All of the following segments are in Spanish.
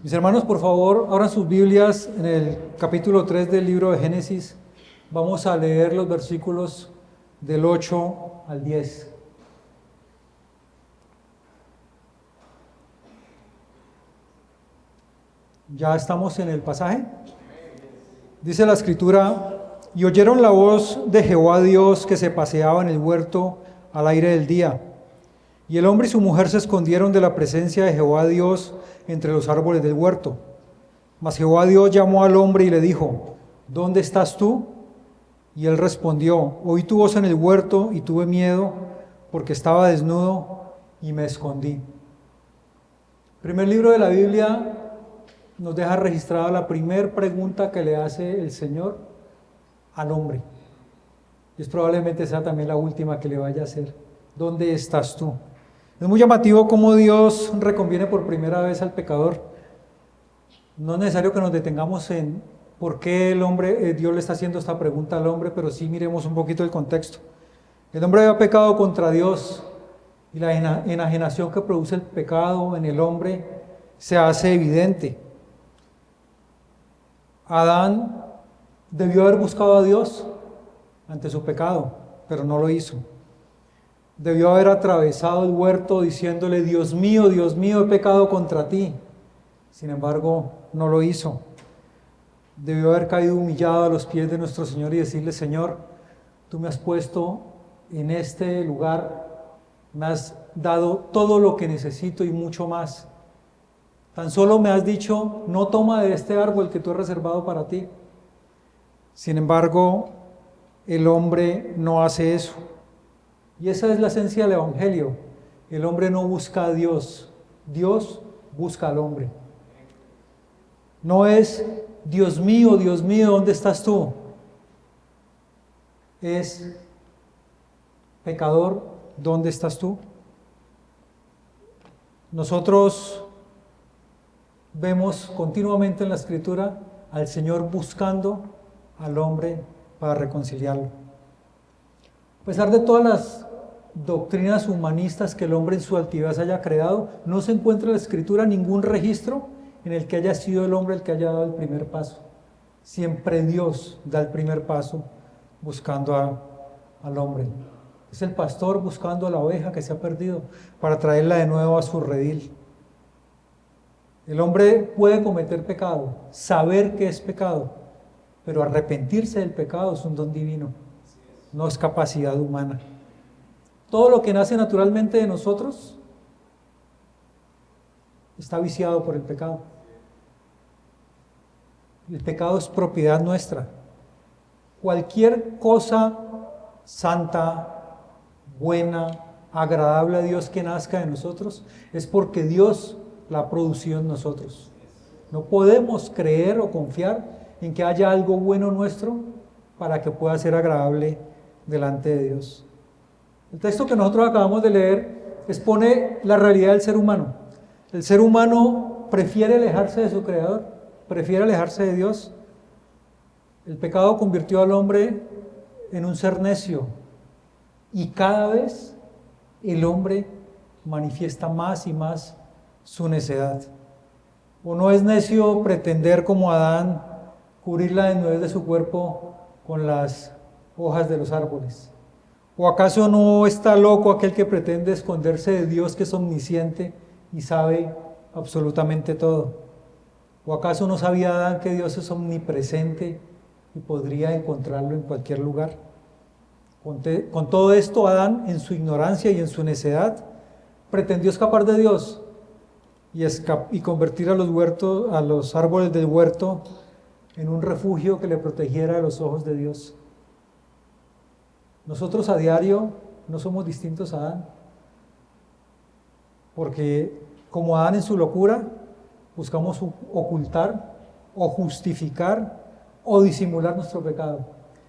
Mis hermanos, por favor, abran sus Biblias en el capítulo 3 del libro de Génesis. Vamos a leer los versículos del 8 al 10. ¿Ya estamos en el pasaje? Dice la Escritura: y oyeron la voz de Jehová Dios que se paseaba en el huerto al aire del día. Y el hombre y su mujer se escondieron de la presencia de Jehová Dios entre los árboles del huerto. Mas Jehová Dios llamó al hombre y le dijo: ¿dónde estás tú? Y él respondió: oí tu voz en el huerto y tuve miedo, porque estaba desnudo y me escondí. El primer libro de la Biblia nos deja registrada la primera pregunta que le hace el Señor al hombre. Y es probablemente sea también la última que le vaya a hacer: ¿dónde estás tú? Es muy llamativo cómo Dios reconviene por primera vez al pecador. No es necesario que nos detengamos en por qué Dios le está haciendo esta pregunta al hombre, pero sí miremos un poquito el contexto. El hombre había pecado contra Dios, y la enajenación que produce el pecado en el hombre se hace evidente. Adán debió haber buscado a Dios ante su pecado, pero no lo hizo. Debió haber atravesado el huerto diciéndole: Dios mío, he pecado contra ti. Sin embargo, no lo hizo. Debió haber caído humillado a los pies de nuestro Señor y decirle: Señor, tú me has puesto en este lugar, me has dado todo lo que necesito y mucho más. Tan solo me has dicho: no toma de este árbol que tú has reservado para ti. Sin embargo, el hombre no hace eso. Y esa es la esencia del Evangelio. El hombre no busca a Dios, Dios busca al hombre. No es: Dios mío, ¿dónde estás tú? Es: pecador, ¿dónde estás tú? Nosotros vemos continuamente en la Escritura al Señor buscando al hombre para reconciliarlo. A pesar de todas las doctrinas humanistas que el hombre en su altivez haya creado, no se encuentra en la Escritura ningún registro en el que haya sido el hombre el que haya dado el primer paso. Siempre Dios da el primer paso buscando al hombre. Es el pastor buscando a la oveja que se ha perdido para traerla de nuevo a su redil. El hombre puede cometer pecado, saber que es pecado, pero arrepentirse del pecado es un don divino, no es capacidad humana. Todo lo que nace naturalmente de nosotros está viciado por el pecado. El pecado es propiedad nuestra. Cualquier cosa santa, buena, agradable a Dios que nazca de nosotros es porque Dios la ha producido en nosotros. No podemos creer o confiar en que haya algo bueno nuestro para que pueda ser agradable delante de Dios. El texto que nosotros acabamos de leer expone la realidad del ser humano. El ser humano prefiere alejarse de su Creador, prefiere alejarse de Dios. El pecado convirtió al hombre en un ser necio, y cada vez el hombre manifiesta más y más su necedad. ¿O no es necio pretender, como Adán, cubrir la desnudez de su cuerpo con las hojas de los árboles? ¿O acaso no está loco aquel que pretende esconderse de Dios, que es omnisciente y sabe absolutamente todo? ¿O acaso no sabía Adán que Dios es omnipresente y podría encontrarlo en cualquier lugar? Con todo esto, Adán, en su ignorancia y en su necedad, pretendió escapar de Dios y convertir a los árboles del huerto en un refugio que le protegiera de los ojos de Dios. Nosotros a diario no somos distintos a Adán, porque como Adán en su locura buscamos ocultar o justificar o disimular nuestro pecado.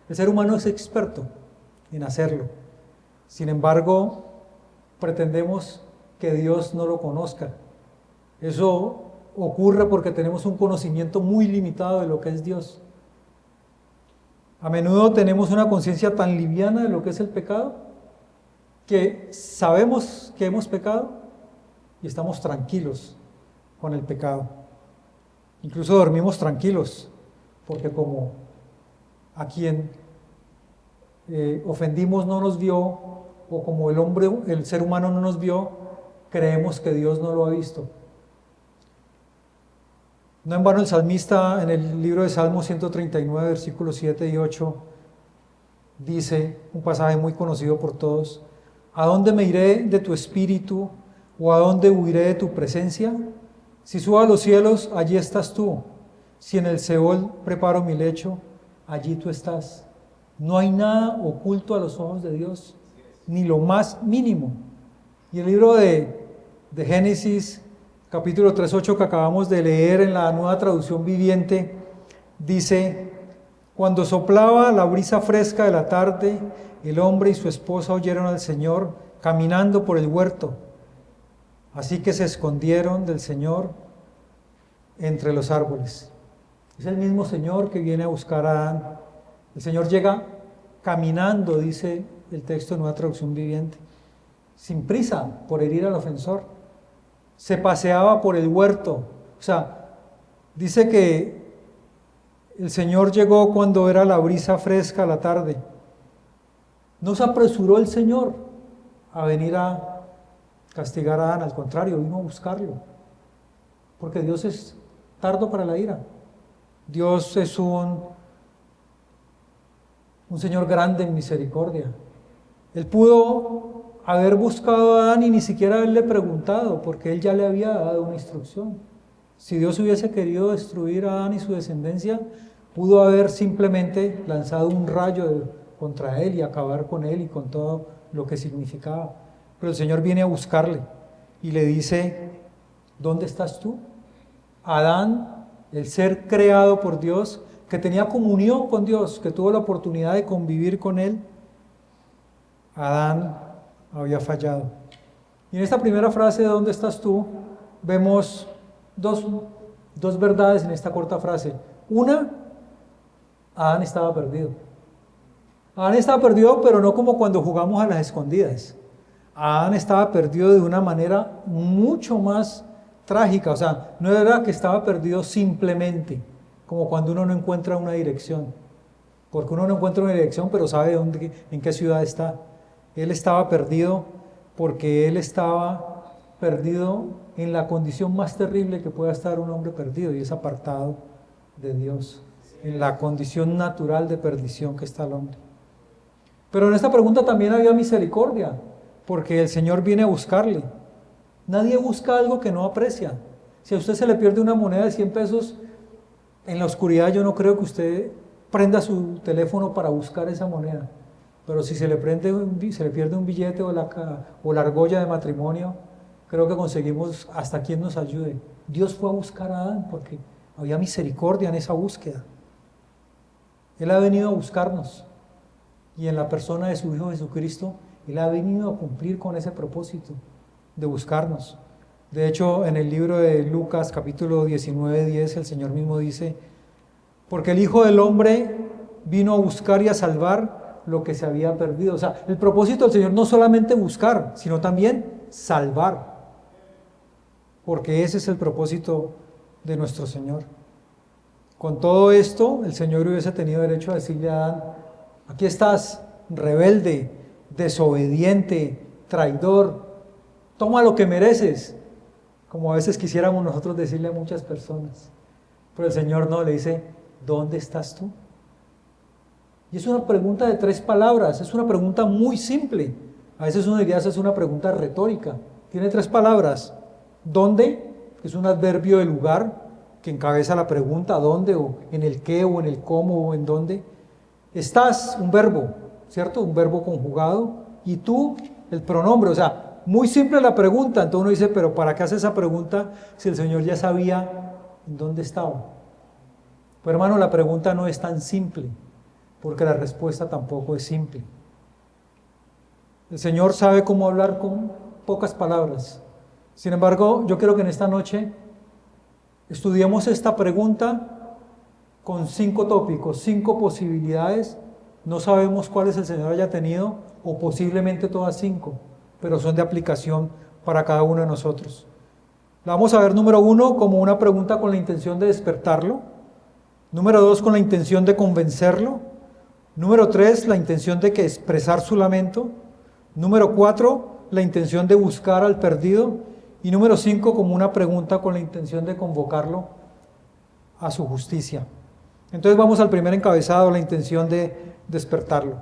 El ser humano es experto en hacerlo. Sin embargo, pretendemos que Dios no lo conozca. Eso ocurre porque tenemos un conocimiento muy limitado de lo que es Dios. A menudo tenemos una conciencia tan liviana de lo que es el pecado que sabemos que hemos pecado y estamos tranquilos con el pecado. Incluso dormimos tranquilos, porque como a quien ofendimos no nos vio, o como el ser humano no nos vio, creemos que Dios no lo ha visto. No en vano el salmista en el libro de Salmos 139, versículos 7 y 8, dice, un pasaje muy conocido por todos: ¿a dónde me iré de tu espíritu, o a dónde huiré de tu presencia? Si subo a los cielos, allí estás tú. Si en el Seol preparo mi lecho, allí tú estás. No hay nada oculto a los ojos de Dios, ni lo más mínimo. Y el libro de Génesis, capítulo 3:8, que acabamos de leer en la Nueva Traducción Viviente, dice: cuando soplaba la brisa fresca de la tarde, el hombre y su esposa oyeron al Señor caminando por el huerto. Así que se escondieron del Señor entre los árboles. Es el mismo Señor que viene a buscar a Adán. El Señor llega caminando, dice el texto de Nueva Traducción Viviente, sin prisa por herir al ofensor. Se paseaba por el huerto. O sea, dice que el Señor llegó cuando era la brisa fresca a la tarde. No se apresuró el Señor a venir a castigar a Adán, al contrario, vino a buscarlo. Porque Dios es tardo para la ira. Dios es un Señor grande en misericordia. Él pudo haber buscado a Adán y ni siquiera haberle preguntado, porque Él ya le había dado una instrucción. Si Dios hubiese querido destruir a Adán y su descendencia, pudo haber simplemente lanzado un rayo contra él y acabar con él y con todo lo que significaba. Pero el Señor viene a buscarle y le dice: ¿dónde estás tú? Adán, el ser creado por Dios, que tenía comunión con Dios, que tuvo la oportunidad de convivir con Él, Adán había fallado. Y en esta primera frase de ¿dónde estás tú? Vemos dos verdades en esta corta frase. Una, Adán estaba perdido. Adán estaba perdido, pero no como cuando jugamos a las escondidas. Adán estaba perdido de una manera mucho más trágica. O sea, no era que estaba perdido simplemente, como cuando uno no encuentra una dirección. Porque uno no encuentra una dirección, pero sabe en qué ciudad está. Él estaba perdido porque él estaba perdido en la condición más terrible que pueda estar un hombre perdido, y es apartado de Dios, en la condición natural de perdición que está el hombre. Pero en esta pregunta también había misericordia, porque el Señor viene a buscarle. Nadie busca algo que no aprecia. Si a usted se le pierde una moneda de 100 pesos, en la oscuridad yo no creo que usted prenda su teléfono para buscar esa moneda. Pero si se le pierde un billete o la argolla de matrimonio, creo que conseguimos hasta quien nos ayude. Dios fue a buscar a Adán porque había misericordia en esa búsqueda. Él ha venido a buscarnos, y en la persona de su Hijo Jesucristo, Él ha venido a cumplir con ese propósito de buscarnos. De hecho, en el libro de Lucas, capítulo 19:10, el Señor mismo dice: porque el Hijo del Hombre vino a buscar y a salvar lo que se había perdido. O sea, el propósito del Señor no solamente buscar, sino también salvar. Porque ese es el propósito de nuestro Señor. Con todo esto, el Señor hubiese tenido derecho a decirle a Adán: aquí estás, rebelde, desobediente, traidor, toma lo que mereces, como a veces quisiéramos nosotros decirle a muchas personas. Pero el Señor no, le dice: ¿dónde estás tú? Y es una pregunta de 3 palabras, es una pregunta muy simple. A veces uno diría: esa es una pregunta retórica. Tiene 3 palabras. ¿Dónde? Que es un adverbio de lugar que encabeza la pregunta, ¿dónde? O en el qué, o en el cómo, o en dónde. Estás, un verbo, ¿cierto? Un verbo conjugado. Y tú, el pronombre. O sea, muy simple la pregunta. Entonces uno dice: pero ¿para qué hace esa pregunta si el Señor ya sabía en dónde estaba? Pues hermano, la pregunta no es tan simple, porque la respuesta tampoco es simple. El Señor sabe cómo hablar con pocas palabras. Sin embargo, yo quiero que en esta noche estudiemos esta pregunta con 5 tópicos, 5 posibilidades. No sabemos cuáles el Señor haya tenido, o posiblemente todas 5, pero son de aplicación para cada uno de nosotros. La vamos a ver, número 1, como una pregunta con la intención de despertarlo. Número 2, con la intención de convencerlo. Número 3, la intención de que expresar su lamento. Número 4, la intención de buscar al perdido. Y número 5, como una pregunta con la intención de convocarlo a su justicia. Entonces vamos al primer encabezado, la intención de despertarlo.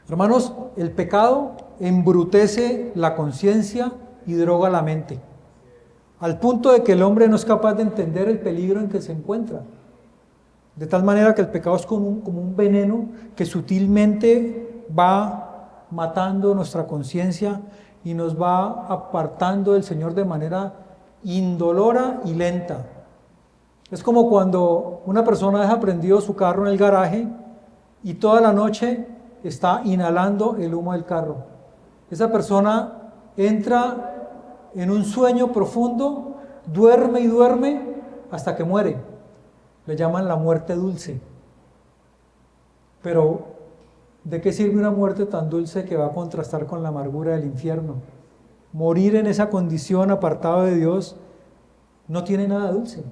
Hermanos, el pecado embrutece la conciencia y droga la mente, al punto de que el hombre no es capaz de entender el peligro en que se encuentra. De tal manera que el pecado es como un veneno que sutilmente va matando nuestra conciencia y nos va apartando del Señor de manera indolora y lenta. Es como cuando una persona deja prendido su carro en el garaje y toda la noche está inhalando el humo del carro. Esa persona entra en un sueño profundo, duerme y duerme hasta que muere. Le llaman la muerte dulce. Pero, ¿de qué sirve una muerte tan dulce que va a contrastar con la amargura del infierno? Morir en esa condición apartado de Dios no tiene nada dulce.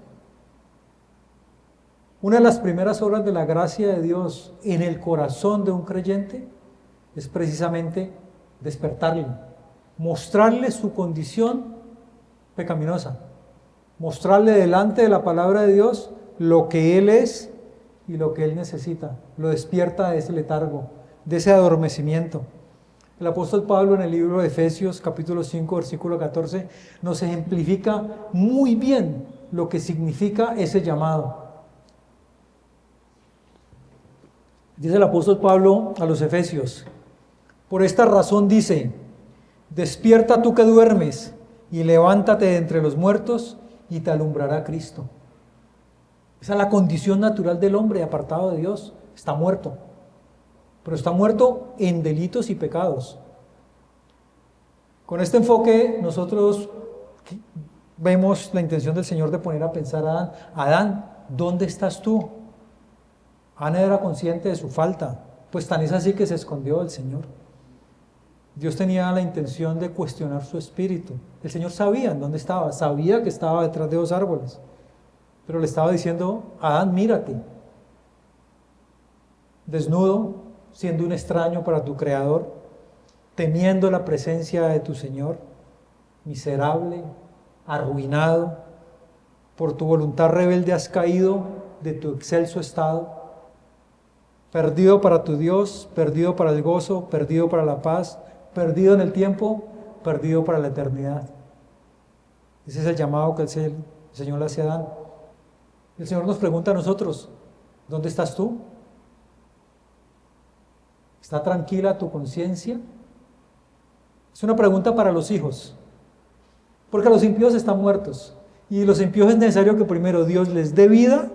Una de las primeras obras de la gracia de Dios en el corazón de un creyente es precisamente despertarle, mostrarle su condición pecaminosa, mostrarle delante de la palabra de Dios lo que Él es y lo que Él necesita. Lo despierta de ese letargo, de ese adormecimiento. El apóstol Pablo en el libro de Efesios, capítulo 5, versículo 14, nos ejemplifica muy bien lo que significa ese llamado. Dice el apóstol Pablo a los Efesios: por esta razón dice, despierta tú que duermes y levántate de entre los muertos y te alumbrará Cristo. Esa es la condición natural del hombre apartado de Dios. Está muerto, pero está muerto en delitos y pecados. Con este enfoque nosotros vemos la intención del Señor de poner a pensar a Adán: Adán, ¿dónde estás tú? Adán era consciente de su falta, pues tan es así que se escondió del Señor. Dios tenía la intención de cuestionar su espíritu. El Señor sabía en dónde estaba, sabía que estaba detrás de 2 árboles, pero le estaba diciendo: Adán, mírate, desnudo, siendo un extraño para tu Creador, temiendo la presencia de tu Señor, miserable, arruinado, por tu voluntad rebelde has caído de tu excelso estado, perdido para tu Dios, perdido para el gozo, perdido para la paz, perdido en el tiempo, perdido para la eternidad. Ese es el llamado que el Señor le hace a Adán. El Señor nos pregunta a nosotros: ¿dónde estás tú? ¿Está tranquila tu conciencia? Es una pregunta para los hijos, porque los impíos están muertos, y los impíos es necesario que primero Dios les dé vida,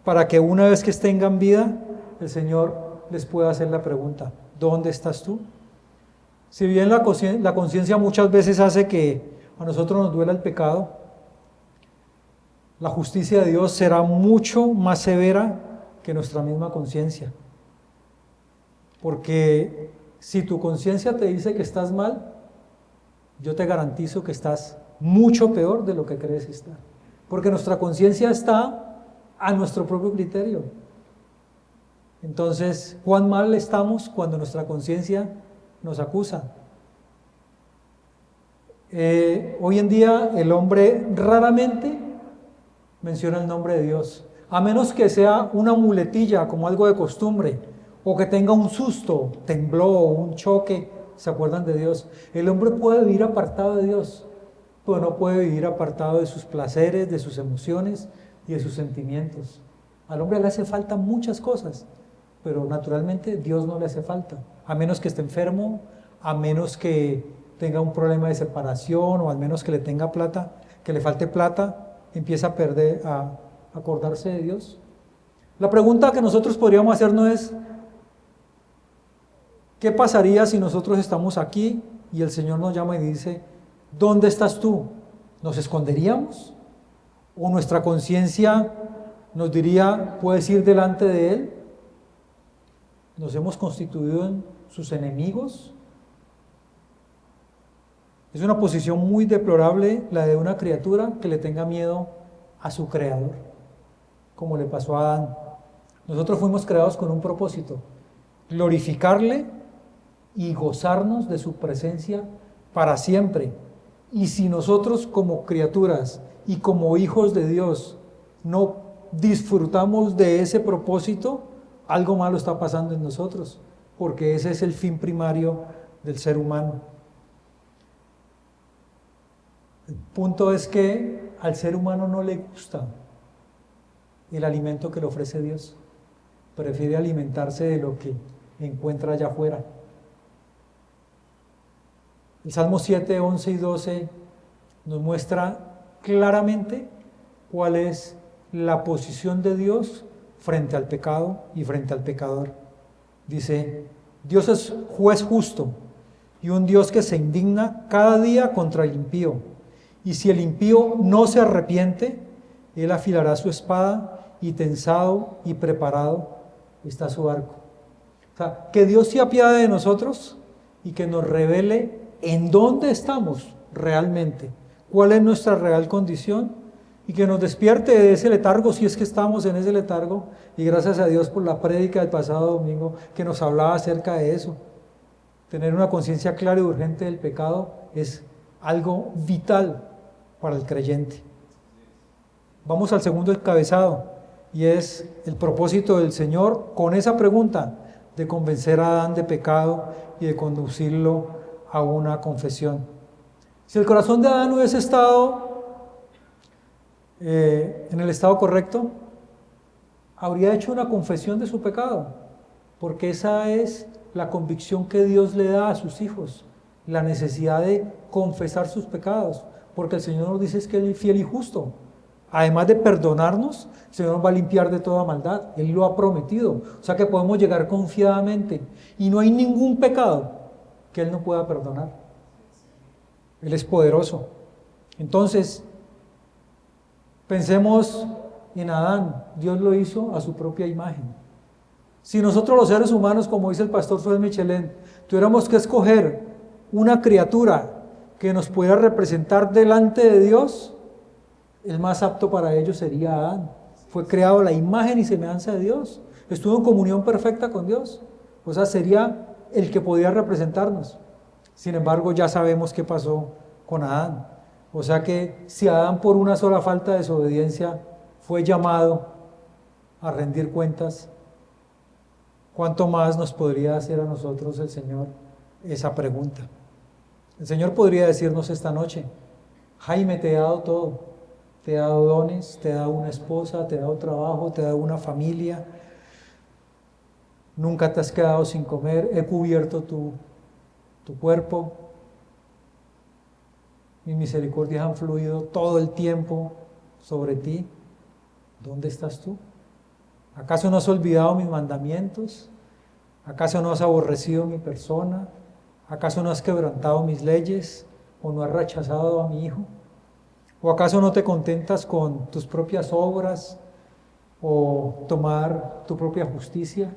para que una vez que tengan vida, el Señor les pueda hacer la pregunta: ¿dónde estás tú? Si bien la conciencia muchas veces hace que a nosotros nos duela el pecado, la justicia de Dios será mucho más severa que nuestra misma conciencia. Porque si tu conciencia te dice que estás mal, yo te garantizo que estás mucho peor de lo que crees estar. Porque nuestra conciencia está a nuestro propio criterio. Entonces, ¿cuán mal estamos cuando nuestra conciencia nos acusa? Hoy en día el hombre raramente menciona el nombre de Dios, a menos que sea una muletilla, como algo de costumbre, o que tenga un susto, tembló, un choque, ¿se acuerdan de Dios? El hombre puede vivir apartado de Dios, pero no puede vivir apartado de sus placeres, de sus emociones y de sus sentimientos. Al hombre le hace falta muchas cosas, pero naturalmente Dios no le hace falta, a menos que esté enfermo, a menos que tenga un problema de separación, o al menos que le tenga plata, que le falte plata, empieza a perder, a acordarse de Dios. La pregunta que nosotros podríamos hacernos es: ¿qué pasaría si nosotros estamos aquí y el Señor nos llama y dice: ¿dónde estás tú? ¿Nos esconderíamos? ¿O nuestra conciencia nos diría: puedes ir delante de Él? ¿Nos hemos constituido en sus enemigos? Es una posición muy deplorable la de una criatura que le tenga miedo a su creador, como le pasó a Adán. Nosotros fuimos creados con un propósito: glorificarle y gozarnos de su presencia para siempre. Y si nosotros como criaturas y como hijos de Dios no disfrutamos de ese propósito, algo malo está pasando en nosotros, porque ese es el fin primario del ser humano. El punto es que al ser humano no le gusta el alimento que le ofrece Dios. Prefiere alimentarse de lo que encuentra allá afuera. El Salmo 7, 11 y 12 nos muestra claramente cuál es la posición de Dios frente al pecado y frente al pecador. Dice: Dios es juez justo y un Dios que se indigna cada día contra el impío. Y si el impío no se arrepiente, él afilará su espada, y tensado y preparado está su arco. O sea, que Dios se apiade de nosotros y que nos revele en dónde estamos realmente, cuál es nuestra real condición, y que nos despierte de ese letargo, si es que estamos en ese letargo. Y gracias a Dios por la prédica del pasado domingo que nos hablaba acerca de eso. Tener una conciencia clara y urgente del pecado es algo vital para el creyente. Vamos al segundo encabezado, y es el propósito del Señor con esa pregunta de convencer a Adán de pecado y de conducirlo a una confesión. Si el corazón de Adán hubiese estado en el estado correcto, habría hecho una confesión de su pecado, porque esa es la convicción que Dios le da a sus hijos, la necesidad de confesar sus pecados, porque el Señor nos dice es que Él es fiel y justo. Además de perdonarnos, el Señor nos va a limpiar de toda maldad. Él lo ha prometido. O sea que podemos llegar confiadamente. Y no hay ningún pecado que Él no pueda perdonar. Él es poderoso. Entonces, pensemos en Adán. Dios lo hizo a su propia imagen. Si nosotros los seres humanos, como dice el pastor Fred Michelén, tuviéramos que escoger una criatura que nos pudiera representar delante de Dios, el más apto para ello sería Adán. Fue creado a la imagen y semejanza de Dios. Estuvo en comunión perfecta con Dios. O sea, sería el que podía representarnos. Sin embargo, ya sabemos qué pasó con Adán. O sea que si Adán por una sola falta de desobediencia fue llamado a rendir cuentas, ¿cuánto más nos podría hacer a nosotros el Señor esa pregunta? El Señor podría decirnos esta noche: Jaime, te he dado todo. Te he dado dones, te he dado una esposa, te he dado trabajo, te he dado una familia. Nunca te has quedado sin comer, he cubierto tu cuerpo. Mis misericordias han fluido todo el tiempo sobre ti. ¿Dónde estás tú? ¿Acaso no has olvidado mis mandamientos? ¿Acaso no has aborrecido mi persona? ¿Acaso no has quebrantado mis leyes? ¿O no has rechazado a mi Hijo? ¿O acaso no te contentas con tus propias obras o tomar tu propia justicia?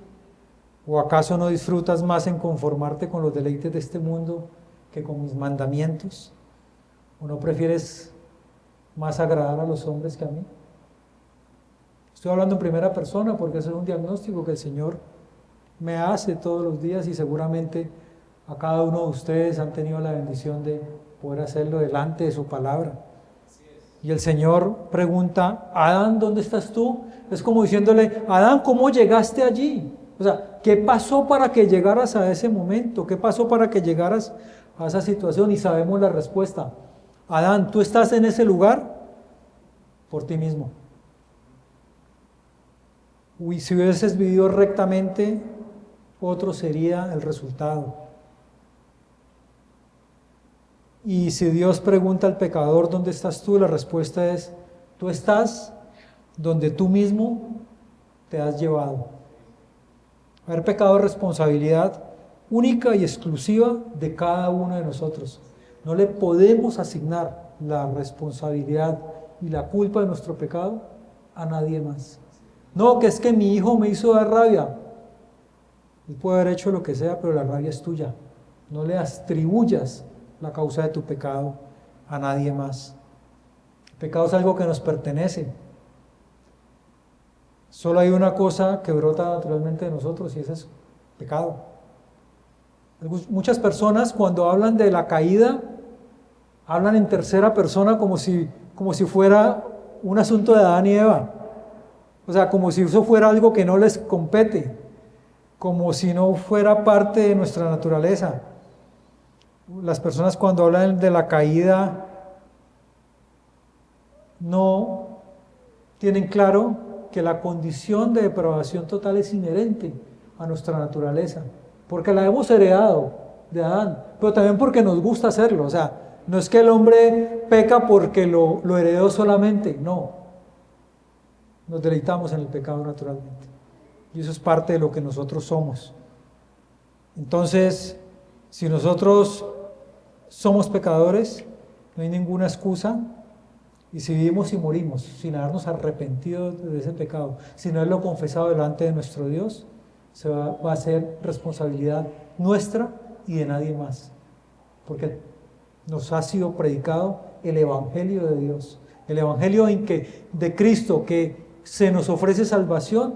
¿O acaso no disfrutas más en conformarte con los deleites de este mundo que con mis mandamientos? ¿O no prefieres más agradar a los hombres que a mí? Estoy hablando en primera persona porque ese es un diagnóstico que el Señor me hace todos los días, y seguramente a cada uno de ustedes han tenido la bendición de poder hacerlo delante de su palabra. Y el Señor pregunta: Adán, ¿dónde estás tú? Es como diciéndole: Adán, ¿cómo llegaste allí? O sea, ¿qué pasó para que llegaras a ese momento? ¿Qué pasó para que llegaras a esa situación? Y sabemos la respuesta. Adán, tú estás en ese lugar por ti mismo. Y si hubieses vivido rectamente, otro sería el resultado. Y si Dios pregunta al pecador: ¿dónde estás tú?, la respuesta es: tú estás donde tú mismo te has llevado. Haber pecado es responsabilidad única y exclusiva de cada uno de nosotros. No le podemos asignar la responsabilidad y la culpa de nuestro pecado a nadie más. No, que es que mi hijo me hizo dar rabia. Él puede haber hecho lo que sea, pero la rabia es tuya. No le atribuyas la causa de tu pecado a nadie más. El pecado es algo que nos pertenece. Solo hay una cosa que brota naturalmente de nosotros y ese es pecado. Muchas personas cuando hablan de la caída, hablan en tercera persona como si fuera un asunto de Adán y Eva. O sea, como si eso fuera algo que no les compete, como si no fuera parte de nuestra naturaleza. Las personas cuando hablan de la caída no tienen claro que la condición de depravación total es inherente a nuestra naturaleza, porque la hemos heredado de Adán, pero también porque nos gusta hacerlo. O sea, no es que el hombre peca porque lo heredó solamente, no. Nos deleitamos en el pecado naturalmente. Y eso es parte de lo que nosotros somos. Entonces, si nosotros somos pecadores, no hay ninguna excusa. Y si vivimos y morimos sin habernos arrepentido de ese pecado, sin haberlo confesado delante de nuestro Dios, va a ser responsabilidad nuestra y de nadie más. Porque nos ha sido predicado el Evangelio de Dios. El Evangelio de Cristo, que se nos ofrece salvación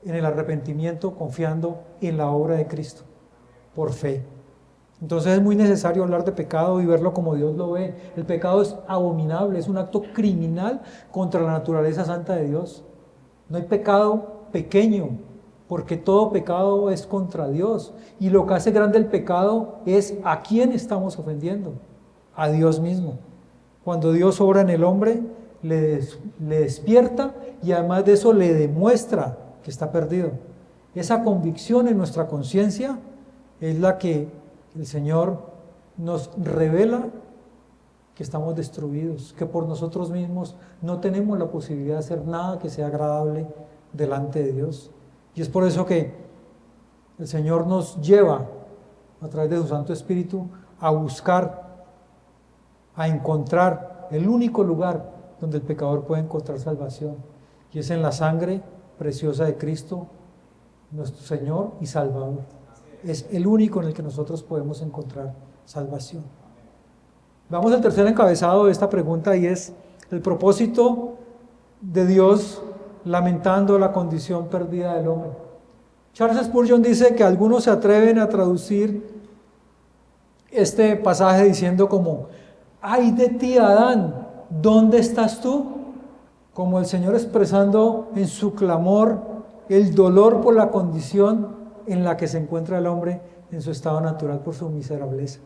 en el arrepentimiento, confiando en la obra de Cristo, por fe. Entonces es muy necesario hablar de pecado y verlo como Dios lo ve. El pecado es abominable, es un acto criminal contra la naturaleza santa de Dios. No hay pecado pequeño, porque todo pecado es contra Dios. Y lo que hace grande el pecado es a quién estamos ofendiendo, a Dios mismo. Cuando Dios obra en el hombre, le despierta y además de eso le demuestra que está perdido. Esa convicción en nuestra conciencia es la que el Señor nos revela que estamos destruidos, que por nosotros mismos no tenemos la posibilidad de hacer nada que sea agradable delante de Dios. Y es por eso que el Señor nos lleva a través de su Santo Espíritu a buscar, a encontrar el único lugar donde el pecador puede encontrar salvación, y es en la sangre preciosa de Cristo, nuestro Señor y Salvador. Es el único en el que nosotros podemos encontrar salvación. Vamos al tercer encabezado de esta pregunta, y es el propósito de Dios lamentando la condición perdida del hombre. Charles Spurgeon dice que algunos se atreven a traducir este pasaje diciendo como: ¡ay de ti, Adán! ¿Dónde estás tú? Como el Señor expresando en su clamor el dolor por la condición en la que se encuentra el hombre en su estado natural por su miserableza.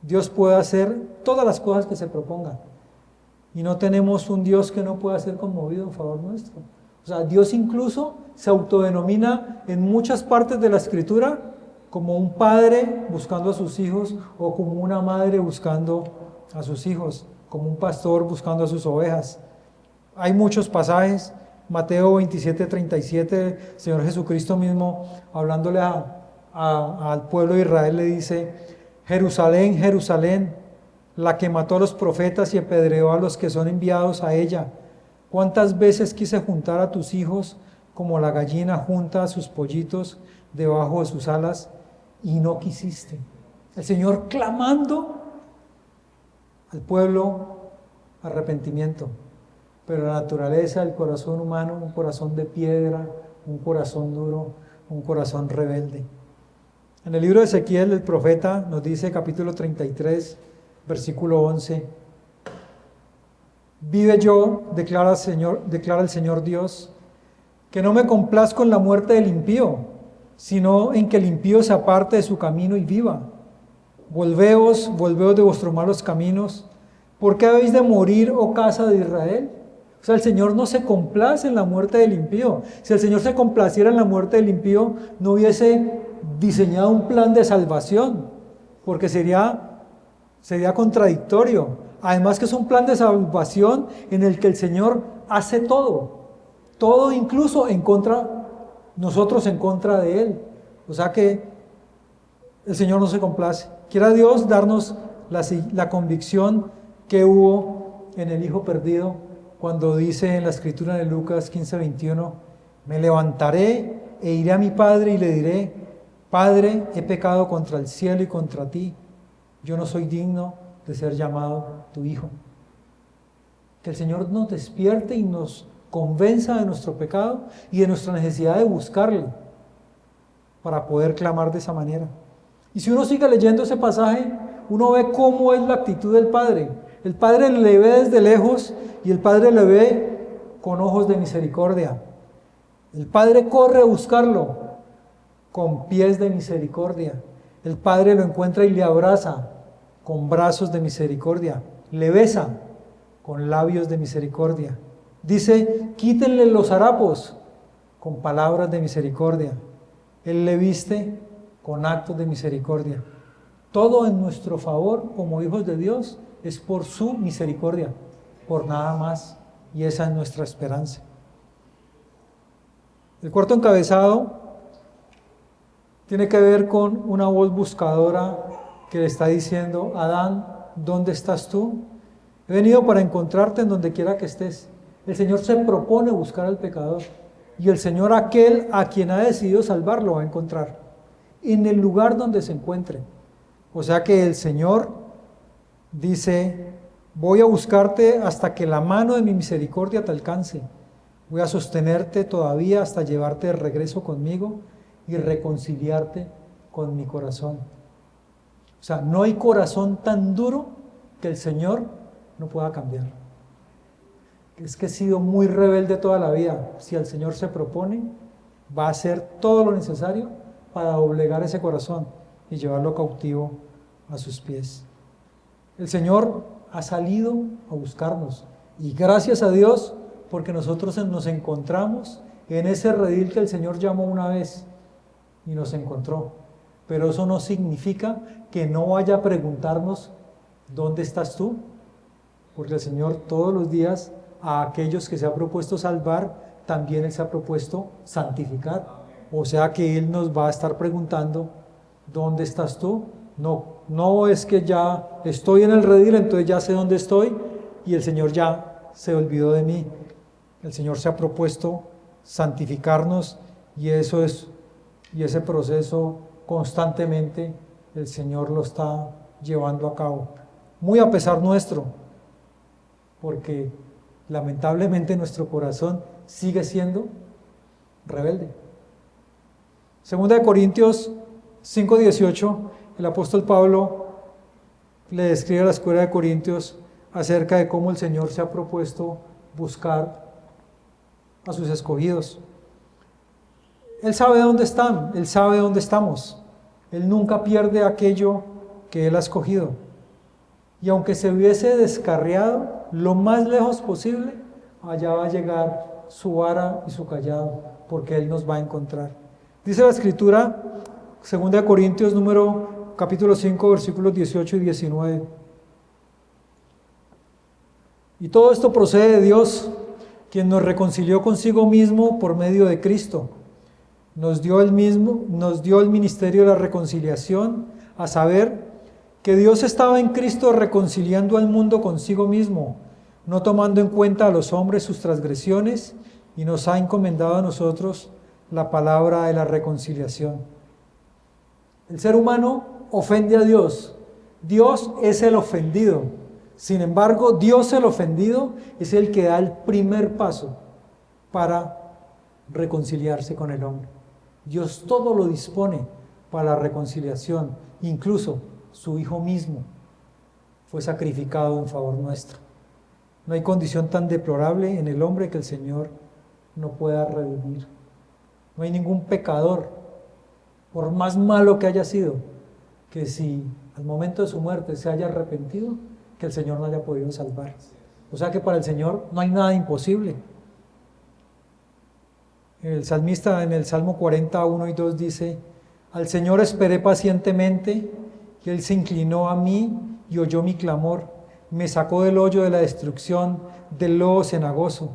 Dios puede hacer todas las cosas que se propongan, y no tenemos un Dios que no pueda ser conmovido en favor nuestro. O sea, Dios incluso se autodenomina en muchas partes de la Escritura como un padre buscando a sus hijos, o como una madre buscando a sus hijos, como un pastor buscando a sus ovejas. Hay muchos pasajes. Mateo 27:37, el Señor Jesucristo mismo, hablándole al pueblo de Israel, le dice: Jerusalén, Jerusalén, la que mató a los profetas y apedreó a los que son enviados a ella. ¿Cuántas veces quise juntar a tus hijos como la gallina junta a sus pollitos debajo de sus alas, y no quisiste? El Señor clamando al pueblo arrepentimiento, pero la naturaleza del corazón humano, un corazón de piedra, un corazón duro, un corazón rebelde. En el libro de Ezequiel, el profeta nos dice, capítulo 33, versículo 11: vive yo, declara el Señor Dios, que no me complazco en la muerte del impío, sino en que el impío se aparte de su camino y viva. Volveos de vuestros malos caminos. ¿Por qué habéis de morir, oh casa de Israel? O sea, el Señor no se complace en la muerte del impío. Si el Señor se complaciera en la muerte del impío, no hubiese diseñado un plan de salvación, porque sería contradictorio. Además que es un plan de salvación en el que el Señor hace todo incluso nosotros en contra de Él. O sea que el Señor no se complace. Quiera Dios darnos la convicción que hubo en el Hijo perdido, cuando dice en la Escritura de Lucas 15:21: me levantaré e iré a mi Padre y le diré: Padre, he pecado contra el cielo y contra ti. Yo no soy digno de ser llamado tu hijo. Que el Señor nos despierte y nos convenza de nuestro pecado y de nuestra necesidad de buscarle para poder clamar de esa manera. Y si uno sigue leyendo ese pasaje, uno ve cómo es la actitud del Padre. El Padre le ve desde lejos y el Padre le ve con ojos de misericordia. El Padre corre a buscarlo con pies de misericordia. El Padre lo encuentra y le abraza con brazos de misericordia. Le besa con labios de misericordia. Dice, quítenle los harapos con palabras de misericordia. Él le viste con actos de misericordia. Todo en nuestro favor como hijos de Dios es por su misericordia, por nada más, y esa es nuestra esperanza. El cuarto encabezado tiene que ver con una voz buscadora que le está diciendo, Adán, ¿dónde estás tú? He venido para encontrarte en donde quiera que estés. El Señor se propone buscar al pecador, y el Señor, aquel a quien ha decidido salvarlo, va a encontrar en el lugar donde se encuentre. O sea que el Señor dice, voy a buscarte hasta que la mano de mi misericordia te alcance. Voy a sostenerte todavía hasta llevarte de regreso conmigo y reconciliarte con mi corazón. O sea, no hay corazón tan duro que el Señor no pueda cambiar. Es que he sido muy rebelde toda la vida. Si el Señor se propone, va a hacer todo lo necesario para doblegar ese corazón y llevarlo cautivo a sus pies. El Señor ha salido a buscarnos y gracias a Dios porque nosotros nos encontramos en ese redil que el Señor llamó una vez y nos encontró. Pero eso no significa que no vaya a preguntarnos ¿dónde estás tú? Porque el Señor todos los días a aquellos que se ha propuesto salvar, también Él se ha propuesto santificar. O sea que Él nos va a estar preguntando ¿dónde estás tú? No es que ya estoy en el redil, entonces ya sé dónde estoy y el Señor ya se olvidó de mí. El Señor se ha propuesto santificarnos y ese proceso constantemente el Señor lo está llevando a cabo. Muy a pesar nuestro, porque lamentablemente nuestro corazón sigue siendo rebelde. Segunda de Corintios 5:18, el apóstol Pablo le describe a la escuela de Corintios acerca de cómo el Señor se ha propuesto buscar a sus escogidos. Él sabe dónde están, Él sabe dónde estamos. Él nunca pierde aquello que Él ha escogido. Y aunque se hubiese descarriado lo más lejos posible, allá va a llegar su vara y su callado, porque Él nos va a encontrar. Dice la Escritura, 2 Corintios capítulo 5, versículos 18 y 19. Y todo esto procede de Dios, quien nos reconcilió consigo mismo por medio de Cristo. Nos dio el ministerio de la reconciliación, a saber, que Dios estaba en Cristo reconciliando al mundo consigo mismo, no tomando en cuenta a los hombres sus transgresiones, y nos ha encomendado a nosotros la palabra de la reconciliación. El ser humano ofende a Dios. Dios es el ofendido. Sin embargo, Dios el ofendido es el que da el primer paso para reconciliarse con el hombre. Dios todo lo dispone para la reconciliación, incluso su Hijo mismo fue sacrificado en favor nuestro. No hay condición tan deplorable en el hombre que el Señor no pueda redimir. No hay ningún pecador, por más malo que haya sido, que si al momento de su muerte se haya arrepentido, que el Señor no haya podido salvar. O sea que para el Señor no hay nada imposible. El salmista en el Salmo 41 y 2 dice, al Señor esperé pacientemente, y Él se inclinó a mí y oyó mi clamor, me sacó del hoyo de la destrucción, del lodo cenagoso,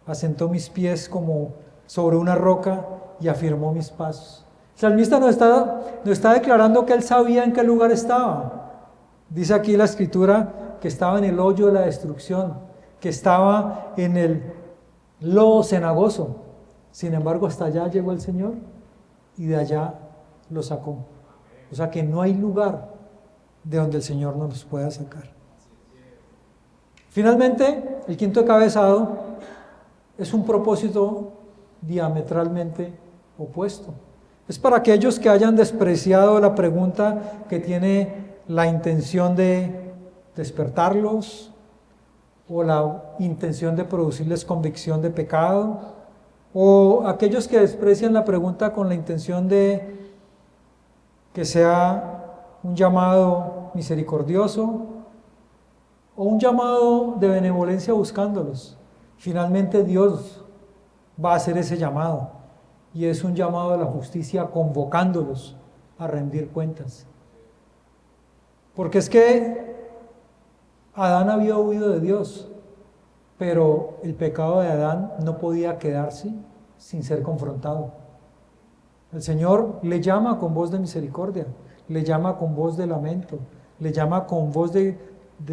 asentó mis pies como sobre una roca y afirmó mis pasos. El salmista no está declarando que él sabía en qué lugar estaba. Dice aquí la Escritura que estaba en el hoyo de la destrucción, que estaba en el lodo cenagoso. Sin embargo, hasta allá llegó el Señor y de allá lo sacó. O sea que no hay lugar de donde el Señor no nos pueda sacar. Finalmente, el quinto encabezado es un propósito diametralmente opuesto. Es para aquellos que hayan despreciado la pregunta que tiene la intención de despertarlos o la intención de producirles convicción de pecado, o aquellos que desprecian la pregunta con la intención de que sea un llamado misericordioso o un llamado de benevolencia buscándolos. Finalmente Dios va a hacer ese llamado, y es un llamado de la justicia convocándolos a rendir cuentas. Porque es que Adán había huido de Dios, pero el pecado de Adán no podía quedarse sin ser confrontado. El Señor le llama con voz de misericordia, le llama con voz de lamento, le llama con voz de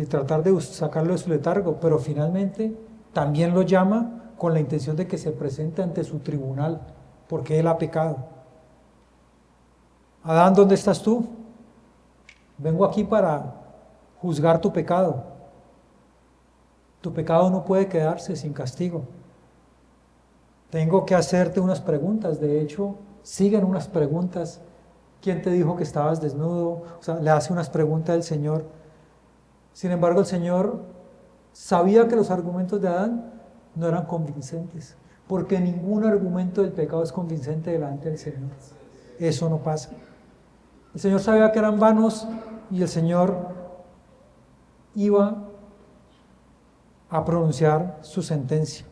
tratar de sacarlo de su letargo, pero finalmente también lo llama con la intención de que se presente ante su tribunal, porque él ha pecado. Adán, ¿dónde estás tú? Vengo aquí para juzgar tu pecado. Tu pecado no puede quedarse sin castigo. Tengo que hacerte unas preguntas. De hecho, siguen unas preguntas. ¿Quién te dijo que estabas desnudo? O sea, le hace unas preguntas al Señor. Sin embargo, el Señor sabía que los argumentos de Adán no eran convincentes, porque ningún argumento del pecado es convincente delante del Señor. Eso no pasa. El Señor sabía que eran vanos, y el Señor iba a pronunciar su sentencia.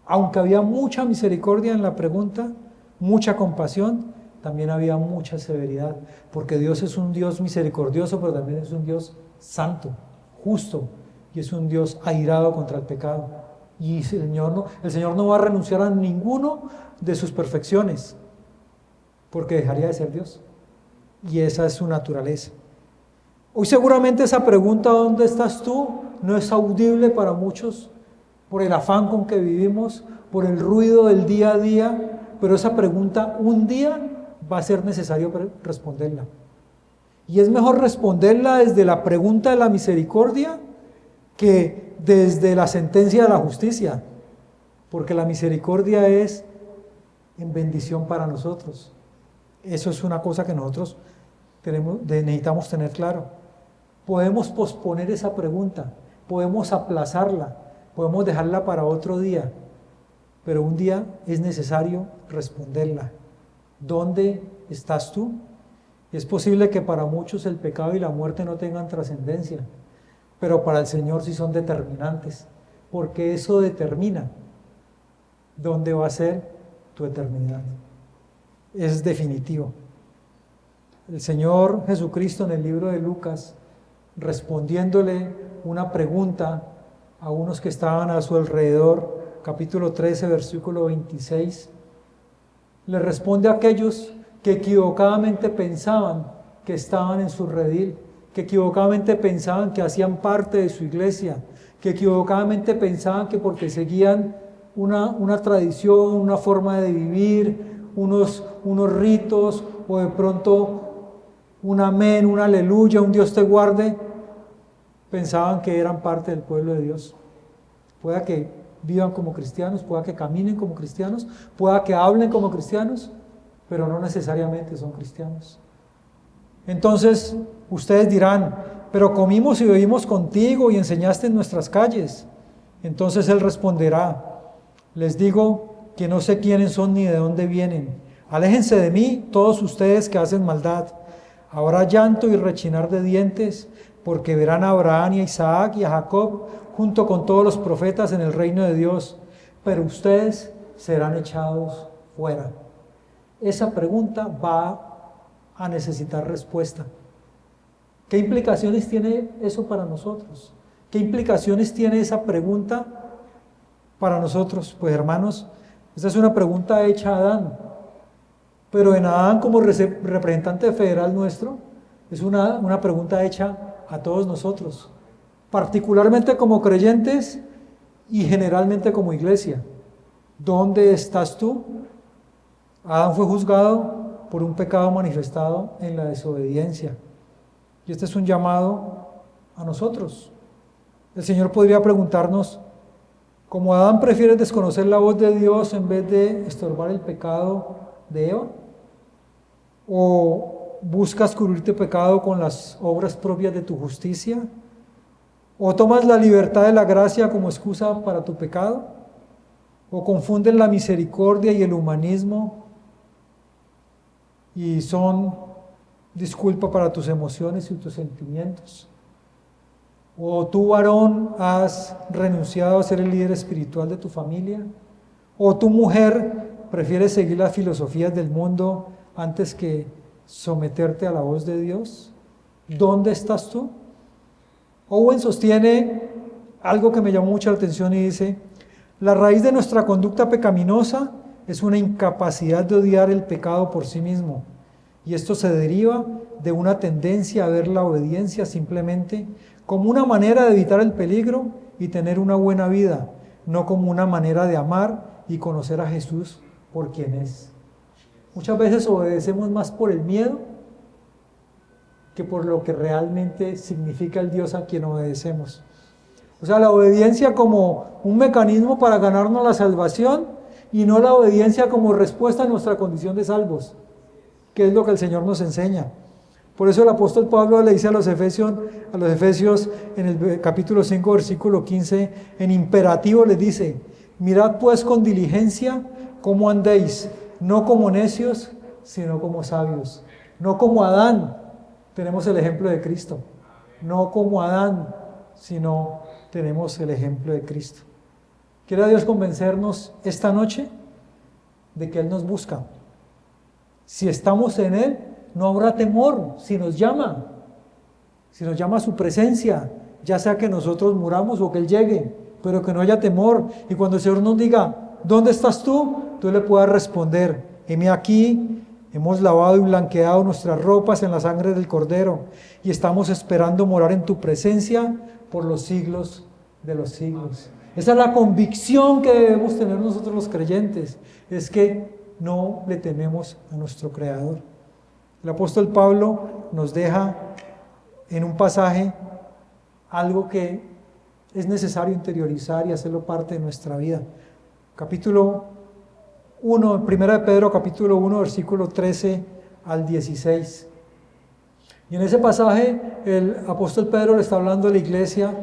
Aunque había mucha misericordia en la pregunta, mucha compasión, también había mucha severidad, porque Dios es un Dios misericordioso, pero también es un Dios santo, justo, y es un Dios airado contra el pecado. Y el Señor no va a renunciar a ninguno de sus perfecciones, porque dejaría de ser Dios, y esa es su naturaleza. Hoy seguramente esa pregunta, ¿dónde estás tú?, no es audible para muchos, por el afán con que vivimos, por el ruido del día a día, pero esa pregunta un día va a ser necesario responderla. Y es mejor responderla desde la pregunta de la misericordia que desde la sentencia de la justicia, porque la misericordia es en bendición para nosotros. Eso es una cosa que nosotros necesitamos tener claro. Podemos posponer esa pregunta, podemos aplazarla, podemos dejarla para otro día, pero un día es necesario responderla. ¿Dónde estás tú? Y es posible que para muchos el pecado y la muerte no tengan trascendencia, pero para el Señor sí son determinantes, porque eso determina dónde va a ser tu eternidad. Es definitivo. El Señor Jesucristo en el libro de Lucas, respondiéndole una pregunta a unos que estaban a su alrededor, capítulo 13, versículo 26, le responde a aquellos que equivocadamente pensaban que estaban en su redil, que equivocadamente pensaban que hacían parte de su iglesia, que equivocadamente pensaban que porque seguían una tradición, una forma de vivir, unos ritos, o de pronto un amén, un aleluya, un Dios te guarde, pensaban que eran parte del pueblo de Dios. Pueda que vivan como cristianos, pueda que caminen como cristianos, pueda que hablen como cristianos, pero no necesariamente son cristianos. Entonces ustedes dirán, pero comimos y bebimos contigo y enseñaste en nuestras calles. Entonces Él responderá, les digo que no sé quiénes son ni de dónde vienen. Aléjense de mí todos ustedes que hacen maldad. Habrá llanto y rechinar de dientes, porque verán a Abraham y a Isaac y a Jacob junto con todos los profetas en el reino de Dios, pero ustedes serán echados fuera. Esa pregunta va a necesitar respuesta. ¿Qué implicaciones tiene eso para nosotros? ¿Qué implicaciones tiene esa pregunta para nosotros? Pues hermanos, esta es una pregunta hecha a Adán, pero en Adán como representante federal nuestro, es una pregunta hecha a todos nosotros, particularmente como creyentes y generalmente como iglesia. ¿Dónde estás tú? Adán fue juzgado por un pecado manifestado en la desobediencia. Y este es un llamado a nosotros. El Señor podría preguntarnos, ¿como Adán prefieres desconocer la voz de Dios en vez de estorbar el pecado de Eva? ¿O buscas cubrirte pecado con las obras propias de tu justicia? ¿O tomas la libertad de la gracia como excusa para tu pecado? ¿O confunden la misericordia y el humanismo y son disculpa para tus emociones y tus sentimientos? ¿O tú, varón, has renunciado a ser el líder espiritual de tu familia? ¿O tu mujer prefieres seguir las filosofías del mundo antes que someterte a la voz de Dios? ¿Dónde estás tú? Owen sostiene algo que me llamó mucha atención y dice: la raíz de nuestra conducta pecaminosa es una incapacidad de odiar el pecado por sí mismo, y esto se deriva de una tendencia a ver la obediencia simplemente como una manera de evitar el peligro y tener una buena vida, no como una manera de amar y conocer a Jesús por quien es. Muchas veces obedecemos más por el miedo que por lo que realmente significa el Dios a quien obedecemos. O sea, la obediencia como un mecanismo para ganarnos la salvación y no la obediencia como respuesta a nuestra condición de salvos, que es lo que el Señor nos enseña. Por eso el apóstol Pablo le dice a los Efesios en el capítulo 5, versículo 15, en imperativo les dice: mirad pues con diligencia cómo andéis, no como necios, sino como sabios. No como Adán, tenemos el ejemplo de Cristo. No como Adán, sino tenemos el ejemplo de Cristo. ¿Quiere Dios convencernos esta noche de que Él nos busca? Si estamos en Él, no habrá temor si nos llama a su presencia, ya sea que nosotros muramos o que Él llegue, pero que no haya temor. Y cuando el Señor nos diga: ¿dónde estás tú?, tú le puedas responder: heme aquí, hemos lavado y blanqueado nuestras ropas en la sangre del Cordero y estamos esperando morar en tu presencia por los siglos de los siglos. Esa es la convicción que debemos tener nosotros los creyentes, es que no le tememos a nuestro Creador. El apóstol Pablo nos deja en un pasaje algo que es necesario interiorizar y hacerlo parte de nuestra vida. Capítulo 1, 1 de Pedro, capítulo 1, versículo 13 al 16. Y en ese pasaje el apóstol Pedro le está hablando a la iglesia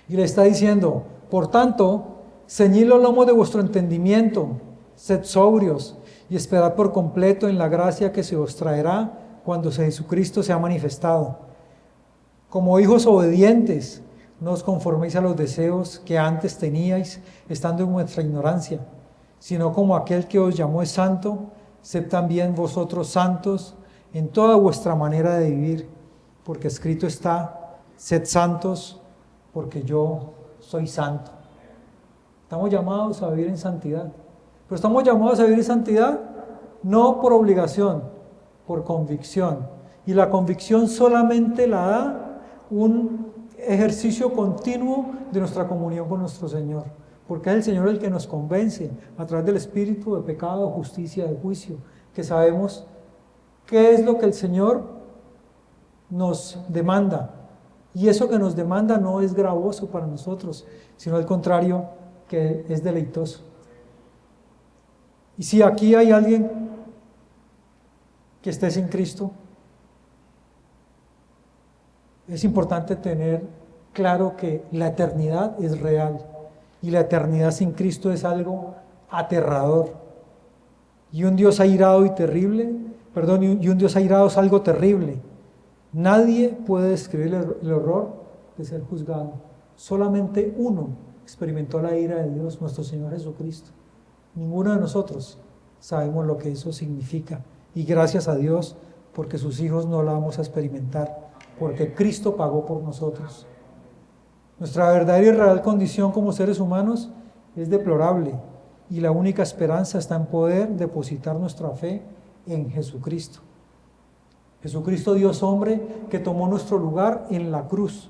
y le está diciendo: por tanto, ceñid los lomos de vuestro entendimiento, sed sobrios y esperad por completo en la gracia que se os traerá cuando Jesucristo sea manifestado. Como hijos obedientes, no os conforméis a los deseos que antes teníais, estando en vuestra ignorancia, sino como aquel que os llamó es santo, sed también vosotros santos en toda vuestra manera de vivir, porque escrito está: sed santos, porque yo soy santo. Estamos llamados a vivir en santidad, pero estamos llamados a vivir en santidad no por obligación, por convicción. Y la convicción solamente la da un ejercicio continuo de nuestra comunión con nuestro Señor, porque es el Señor el que nos convence a través del Espíritu de pecado, justicia, de juicio, que sabemos qué es lo que el Señor nos demanda. Y eso que nos demanda no es gravoso para nosotros, sino al contrario, que es deleitoso. Y si aquí hay alguien que esté sin Cristo, es importante tener claro que la eternidad es real y la eternidad sin Cristo es algo aterrador. Y un Dios airado y terrible, y un Dios airado es algo terrible. Nadie puede describir el horror de ser juzgado. Solamente uno experimentó la ira de Dios, nuestro Señor Jesucristo. Ninguno de nosotros sabemos lo que eso significa. Y gracias a Dios, porque sus hijos no la vamos a experimentar, porque Cristo pagó por nosotros. Nuestra verdadera y real condición como seres humanos es deplorable, y la única esperanza está en poder depositar nuestra fe en Jesucristo. Jesucristo, Dios hombre, que tomó nuestro lugar en la cruz,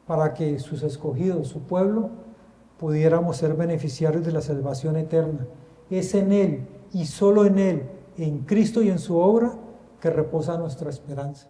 para que sus escogidos, su pueblo, pudiéramos ser beneficiarios de la salvación eterna. Es en Él y solo en Él en Cristo y en su obra que reposa nuestra esperanza.